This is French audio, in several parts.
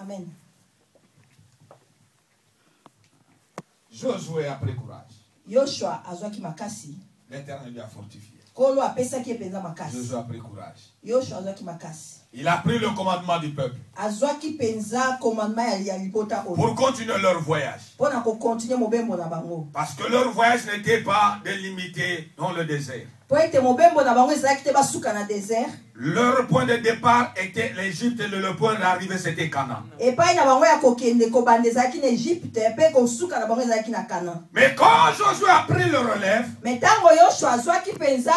Amen. Josué a pris courage. Yoshua azwaki makasi. L'Éternel lui a fortifié. Kolo apesaki penza makasi. Josué a pris courage. Yoshua azwaki makasi. Il a pris le commandement du peuple Azwaki penza commandement ya libota oyo. pour continuer leur voyage. Pona ko continuer mobembo na bango. Parce que leur voyage n'était pas délimité dans le désert. Po ete mobembo na bango ezalaki te basuka na désert. Leur point de départ était l'Égypte et le point d'arrivée c'était Canaan. Epai na bango ya kokende kobanda ezalaki na Égypte pe kosuka na bango ezalaki na Canaan. Mais quand Josué a pris le relève, Mais tango Yoshua azwaki penza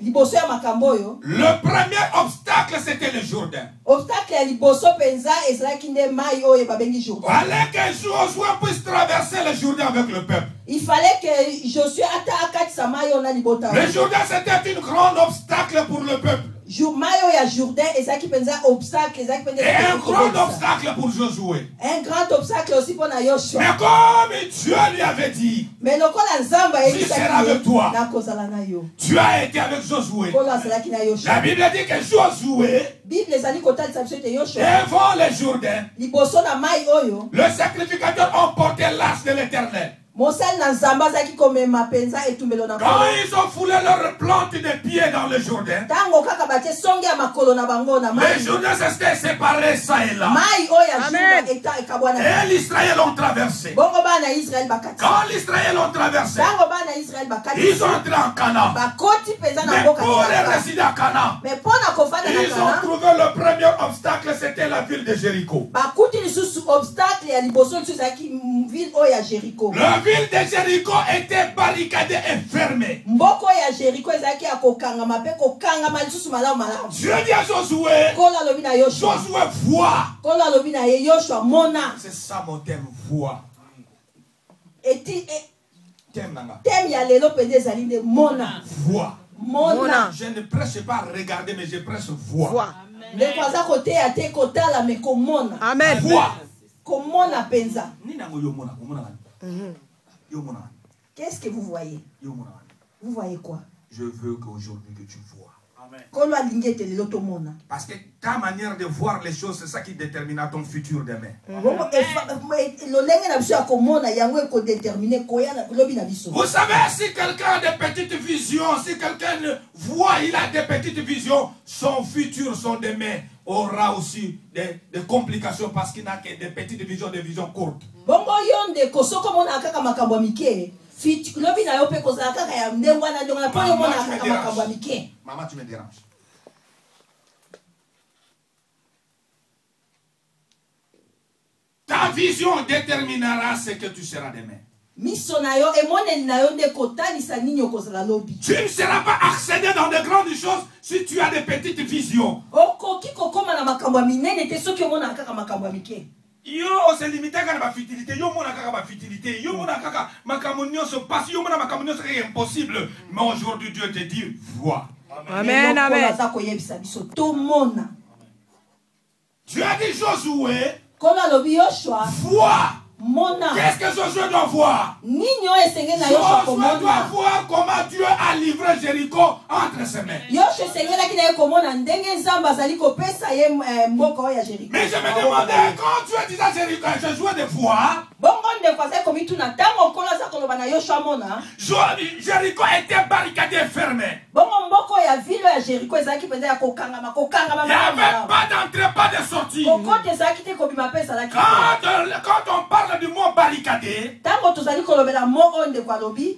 liboso ya makambo oyo. Le premier obstacle c'était le Jourdain. Obstacle ya liboso penza ezalaki nde mai oyo babengi Jourdain. Fallait que Josué puisse traverser le Jourdain avec le peuple. Il fallait que Josué ata akatisa mai oyo na libota. Le Jourdain c'était une grande obstacle pour le peuple. Mai oyo ya Jourdain ezalaki penza obstacle ezalaki penza. Et un grand obstacle pour Josué. Un grand obstacle aussi pour Yoshua. Mais comme Dieu lui avait dit, mais lokola nzamba je serai avec toi. nakozala na yo. Tu as été avec Josué. La Bible dit que Josué, Bible ezali kotalisa biso ete Yoshua devant le Jourdain, liboso na mai oyo, le sacrificateur emportait l'arche de l'Éternel. Quand ils ont foulé leurs plantes de pieds dans le Jourdain, les Jourdains s'étaient séparés ça et là. Amen. Et l'Israël ont traversé. Quand l'Israël ont traversé, ils sont entrés en Canaan. Mais pour les résider à Canaan, ils ont trouvé le premier obstacle, c'était la ville de Jéricho. La ville de Jéricho était barricadée et fermée. Dieu dit à Josué, Josué voit. C'est ça mon thème, voix. Voix. Je ne prêche pas regarder, mais je prêche voix. Amen. Voix. Qu'est-ce que vous voyez? Vous voyez quoi? Je veux qu'aujourd'hui que tu vois. Parce que ta manière de voir les choses, c'est ça qui déterminera ton futur demain. Vous savez, si quelqu'un a des petites visions, si quelqu'un voit, il a des petites visions, son futur, son demain aura aussi des complications parce qu'il n'a que des petites visions, des visions courtes. Maman, tu me déranges. Ta vision déterminera ce que tu seras demain. Tu ne seras pas accédé dans de grandes choses si tu as des petites visions. Yo se limite à la futilité, yo mona kaka futilité, yo mona kaka makamonio se passe, yo mona makamonio c'est impossible. Mais aujourd'hui Dieu te dit vois. Amen, amen. Tu as dit Josué, vois. Qu'est-ce que Josué doit voir? Josué doit voir comment Dieu a livré Jéricho entre ses mains. Mais je me demandais, quand Dieu dit à Jéricho, Josué de voir, Jéricho était barricadé et fermé. Il n'y avait pas d'entrée, pas de sortie. Quand on parle du mot barricadé,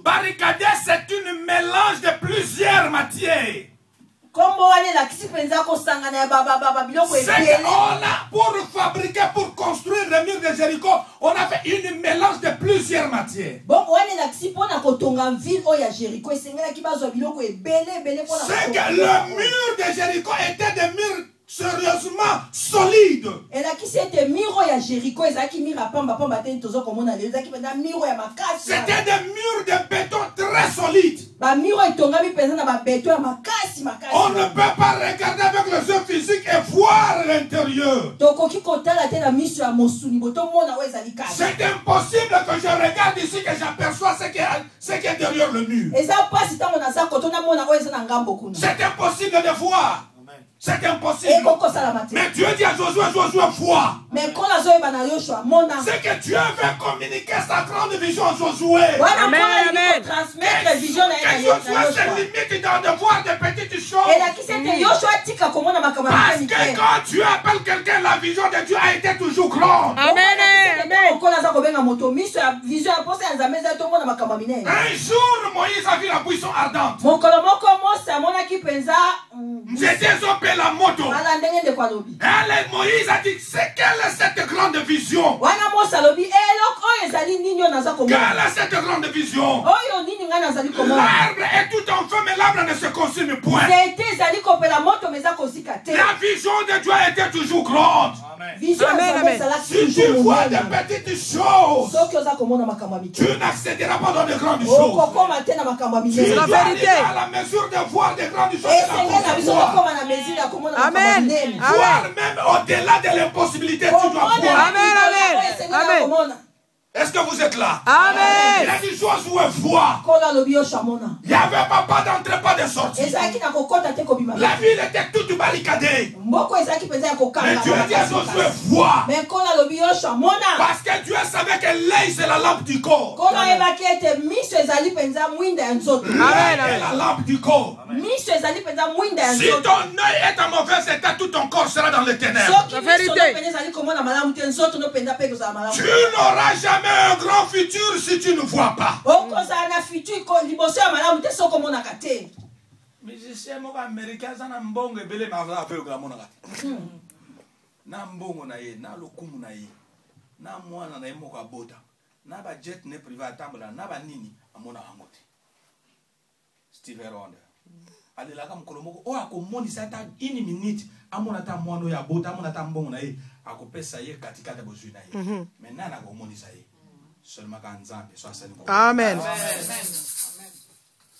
barricadé c'est une mélange de plusieurs matières. Pour fabriquer, pour construire le mur de Jéricho, on a fait une mélange de plusieurs matières. C'est que le mur de Jéricho était des murs sérieusement solide. C'était des murs de béton très solides. On ne peut pas regarder avec les yeux physiques et voir l'intérieur. C'est impossible que je regarde ici que j'aperçois ce qui est derrière le mur. C'est impossible de voir. C'est impossible. Mais Dieu dit à Josué, Josué, vois. C'est que Dieu veut communiquer sa grande vision à Josué. Amen, amen. Que Josué se limite dans de voir des petites choses. Parce que quand Dieu appelle quelqu'un, la vision de Dieu a été toujours grande. Amen. Un jour, Moïse a vu la buisson ardente. J'étais opé la moto. Elle, Moïse a dit, c'est quelle est cette grande vision? Quelle est cette grande vision? L'arbre est tout en feu, mais l'arbre ne se consume point. La vision de Dieu était toujours grande. Amen. Si tu vois des petites choses, tu n'accéderas pas dans de grandes choses. Tu dois arriver à la mesure de voir des grandes choses. Amen. Voir même au-delà de l'impossibilité, tu dois voir. Amen. Est-ce que vous êtes là? Amen. Il a dit Josué, vois. Il n'y avait pas d'entrée, pas de sortie. La ville était toute barricadée. Mais Dieu dit à Josué, vois. Parce que Dieu savait que l'œil c'est la lampe du corps. L'œil est la lampe du corps. Si ton œil est en mauvais état, tout ton corps sera dans les ténèbres. La vérité. Tu n'auras jamais un grand futur si tu ne vois pas. Musicien américain na mbongo ebele na aveugle amona kati. Na mbongo na ye, na lokumu na ye, na mwana na ye moko abota, na ba jet ne privé atambola, na ba nini amona hangote. Steve Wonder. Alelaka mukolo moko o akomonisa ta 1 minute amona ta mwana ya bota, amona ta mbongo na ye, akopesa ye katikata bozwi na ye. Maintenant na komonisa ye. Seulement quand Nzambe soit salut. Amen.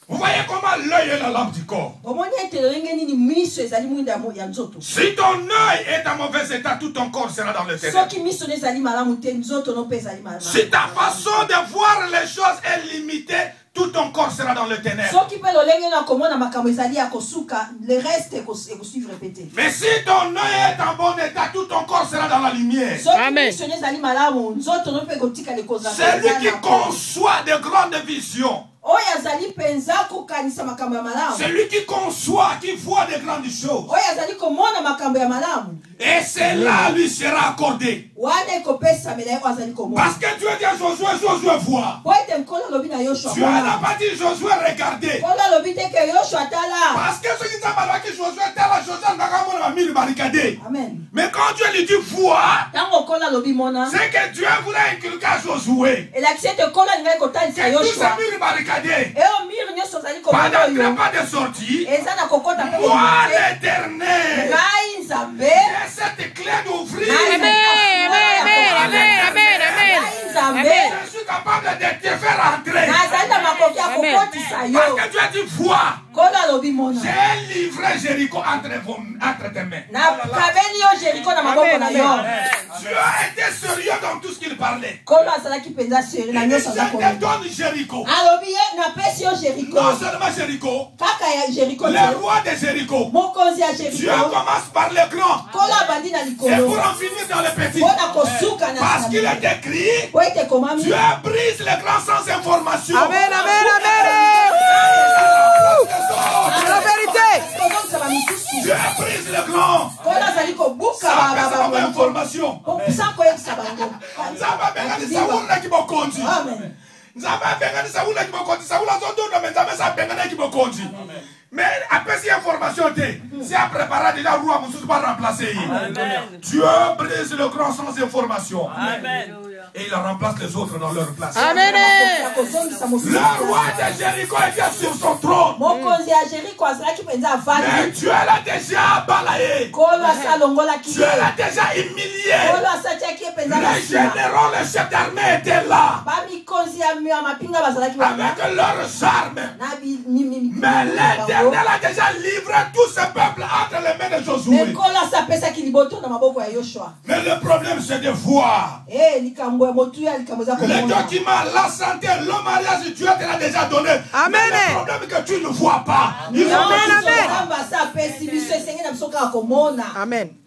Vous voyez comment l'œil est la lampe du corps. Si ton œil est en mauvais état, tout ton corps sera dans le ténèbres. Si ta façon de voir les choses est limitée, tout ton corps sera dans le ténèbres. Mais si ton œil est en bon état, tout ton corps sera dans la lumière. Amen. Celui qui conçoit de grandes visions, celui qui conçoit, qui voit de grandes choses, et cela lui sera accordé. Parce que Dieu dit à Josué, Josué voit. Dieu n'a pas dit Josué regardez. Parce que ce qui t'a mal que Josué était là, Josué n'a pas mis le barricadé. Mais quand Dieu lui dit vois, c'est que Dieu voulait inculquer à Josué que tous ces murs barricadés, pas d'entrée, pas de sortie, moi l'Éternel, j'ai cette clé d'ouvrir. Amen. Je suis capable de te faire entrer. Parce que Dieu a dit vois. J'ai livré Jéricho entre tes mains. Dieu a été sérieux dans tout ce qu'il parlait. Il dit je te donne Jéricho. Non seulement Jéricho, le roi de Jéricho. Dieu commence par le grand. Et pour en finir dans le petit. Parce qu'il est écrit, Dieu brise les grands sans information. Amen. La vérité. Dieu brise le grand. Sans information. Mais après cette information, c'est à préparer déjà roi Moussous pas remplacer. Dieu brise le grand sans information. Amen. Et il remplace les autres dans leur place. Amen. Le roi de Jéricho était sur son trône. Mais Dieu l'a déjà balayé. Dieu l'a déjà humilié. Les généraux, les chefs d'armée étaient là. Avec leurs armes. Mais l'Éternel a déjà livré tout ce peuple temple entre les mains de Josué. Mais le problème c'est de voir. Le document, la santé, le mariage, Dieu te l'a déjà donné. Amen. Mais le problème c'est que tu ne vois pas. Amen. Amen. Amen.